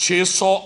600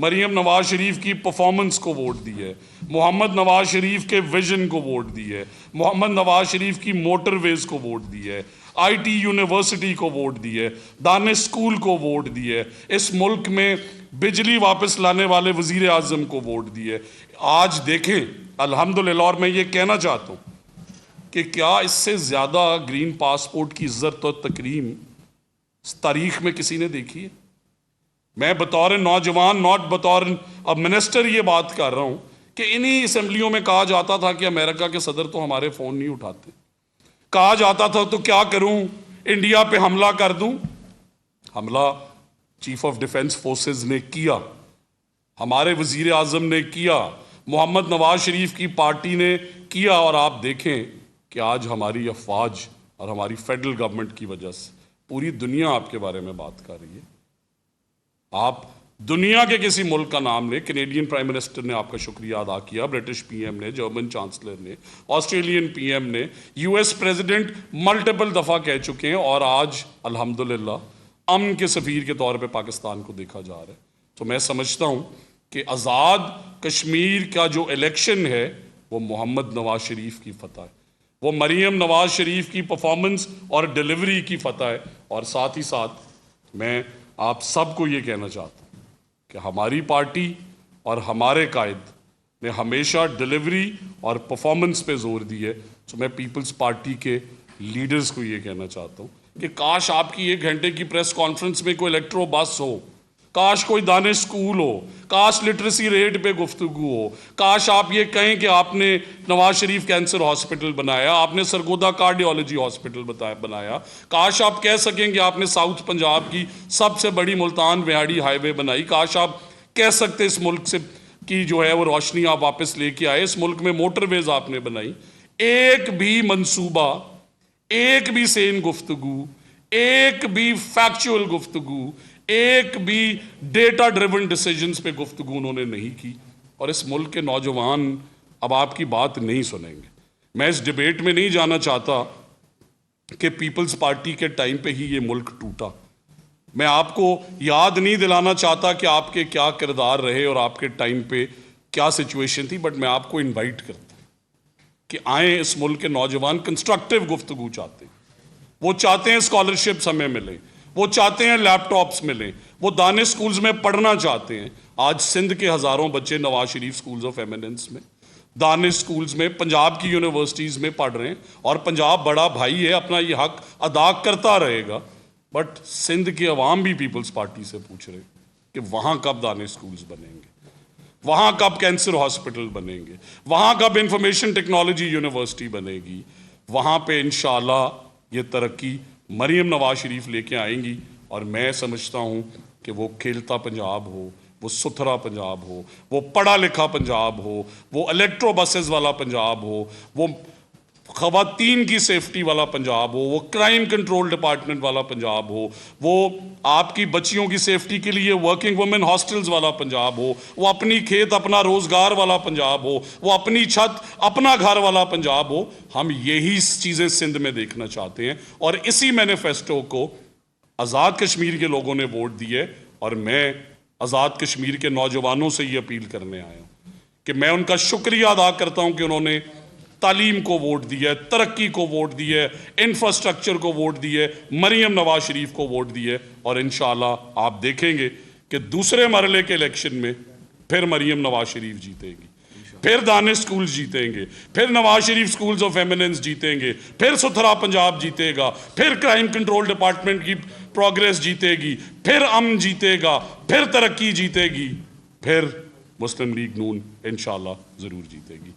مریم نواز شریف کی پرفارمنس کو ووٹ دی ہے، محمد نواز شریف کے ویژن کو ووٹ دی ہے، محمد نواز شریف کی موٹر ویز کو ووٹ دی ہے، آئی ٹی یونیورسٹی کو ووٹ دی ہے، دانش اسکول کو ووٹ دی ہے، اس ملک میں بجلی واپس لانے والے وزیر اعظم کو ووٹ دی ہے۔ آج دیکھیں الحمدللہ، اور میں یہ کہنا چاہتا ہوں کہ کیا اس سے زیادہ گرین پاسپورٹ کی عزت اور تکریم تاریخ میں کسی نے دیکھی ہے؟ میں بطور نوجوان، ناٹ بطور منسٹر یہ بات کر رہا ہوں کہ انہی اسمبلیوں میں کہا جاتا تھا کہ امریکہ کے صدر تو ہمارے فون نہیں اٹھاتے، کہا جاتا تھا تو کیا کروں، انڈیا پہ حملہ کر دوں۔ حملہ چیف آف ڈیفنس فورسز نے کیا، ہمارے وزیر اعظم نے کیا، محمد نواز شریف کی پارٹی نے کیا، اور آپ دیکھیں کہ آج ہماری افواج اور ہماری فیڈرل گورنمنٹ کی وجہ سے پوری دنیا آپ کے بارے میں بات کر رہی ہے۔ آپ دنیا کے کسی ملک کا نام لیں، کینیڈین پرائم منسٹر نے آپ کا شکریہ ادا کیا، برٹش پی ایم نے، جرمن چانسلر نے، آسٹریلین پی ایم نے، یو ایس پریزیڈنٹ ملٹیپل دفعہ کہہ چکے ہیں، اور آج الحمدللہ امن کے سفیر کے طور پہ پاکستان کو دیکھا جا رہا ہے۔ تو میں سمجھتا ہوں کہ آزاد کشمیر کا جو الیکشن ہے وہ محمد نواز شریف کی فتح ہے، وہ مریم نواز شریف کی پرفارمنس اور ڈیلیوری کی فتح ہے، اور ساتھ ہی ساتھ میں آپ سب کو یہ کہنا چاہتا ہوں کہ ہماری پارٹی اور ہمارے قائد نے ہمیشہ ڈیلیوری اور پرفارمنس پہ زور دی ہے۔ تو میں پیپلز پارٹی کے لیڈرز کو یہ کہنا چاہتا ہوں کہ کاش آپ کی 1 گھنٹے کی پریس کانفرنس میں کوئی الیکٹرو بس ہو، کاش کوئی دانش اسکول ہو، کاش لٹریسی ریٹ پہ گفتگو ہو، کاش آپ یہ کہیں کہ آپ نے نواز شریف کینسر ہاسپٹل بنایا، آپ نے سرگودا کارڈیالوجی ہاسپٹل بنایا، کاش آپ کہہ سکیں کہ آپ نے ساؤتھ پنجاب کی سب سے بڑی ملتان ویاڑی ہائی وے بنائی، کاش آپ کہہ سکتے اس ملک سے کی جو ہے وہ روشنی آپ واپس لے کے آئے، اس ملک میں موٹر ویز آپ نے بنائی۔ ایک بھی منصوبہ، ایک بھی سین گفتگو، ایک بھی فیکچول گفتگو، ایک بھی ڈیٹا ڈریون ڈیسیجنز پہ گفتگو انہوں نے نہیں کی، اور اس ملک کے نوجوان اب آپ کی بات نہیں سنیں گے۔ میں اس ڈیبیٹ میں نہیں جانا چاہتا کہ پیپلز پارٹی کے ٹائم پہ ہی یہ ملک ٹوٹا، میں آپ کو یاد نہیں دلانا چاہتا کہ آپ کے کیا کردار رہے اور آپ کے ٹائم پہ کیا سچویشن تھی، بٹ میں آپ کو انوائٹ کرتا ہوں کہ آئیں، اس ملک کے نوجوان کنسٹرکٹیو گفتگو چاہتے ہیں، وہ چاہتے ہیں اسکالرشپس ہمیں ملیں، وہ چاہتے ہیں لیپ ٹاپس ملیں، وہ دانش سکولز میں پڑھنا چاہتے ہیں۔ آج سندھ کے ہزاروں بچے Nawaz Sharif schools of eminence میں، دانش سکولز میں، پنجاب کی یونیورسٹیز میں پڑھ رہے ہیں، اور پنجاب بڑا بھائی ہے، اپنا یہ حق ادا کرتا رہے گا، بٹ سندھ کے عوام بھی پیپلز پارٹی سے پوچھ رہے ہیں کہ وہاں کب دانش سکولز بنیں گے، وہاں کب کینسر ہاسپٹل بنیں گے، وہاں کب انفارمیشن ٹیکنالوجی یونیورسٹی بنے گی، وہاں پہ انشاءاللہ یہ ترقی مریم نواز شریف لے کے آئیں گی۔ اور میں سمجھتا ہوں کہ وہ کھیلتا پنجاب ہو، وہ ستھرا پنجاب ہو، وہ پڑھا لکھا پنجاب ہو، وہ الیکٹرو بسز والا پنجاب ہو، وہ خواتین کی سیفٹی والا پنجاب ہو، وہ کرائم کنٹرول ڈپارٹمنٹ والا پنجاب ہو، وہ آپ کی بچیوں کی سیفٹی کے لیے ورکنگ وومن ہاسٹلز والا پنجاب ہو، وہ اپنی کھیت اپنا روزگار والا پنجاب ہو، وہ اپنی چھت اپنا گھر والا پنجاب ہو۔ ہم یہی چیزیں سندھ میں دیکھنا چاہتے ہیں، اور اسی مینیفیسٹو کو آزاد کشمیر کے لوگوں نے ووٹ دیے، اور میں آزاد کشمیر کے نوجوانوں سے یہ اپیل کرنے آیا ہوں کہ میں ان کا شکریہ ادا کرتا ہوں کہ انہوں نے تعلیم کو ووٹ دیا ہے، ترقی کو ووٹ دیا ہے، انفراسٹرکچر کو ووٹ دیا ہے، مریم نواز شریف کو ووٹ دیا ہے، اور انشاءاللہ آپ دیکھیں گے کہ دوسرے مرحلے کے الیکشن میں پھر مریم نواز شریف جیتے گی، پھر دانش سکولز جیتیں گے، پھر Nawaz Sharif schools of eminence جیتیں گے، پھر ستھرا پنجاب جیتے گا، پھر کرائم کنٹرول ڈپارٹمنٹ کی پروگریس جیتے گی، پھر امن جیتے گا، پھر ترقی جیتے گی، پھر مسلم لیگ نون انشاءاللہ ضرور جیتے گی۔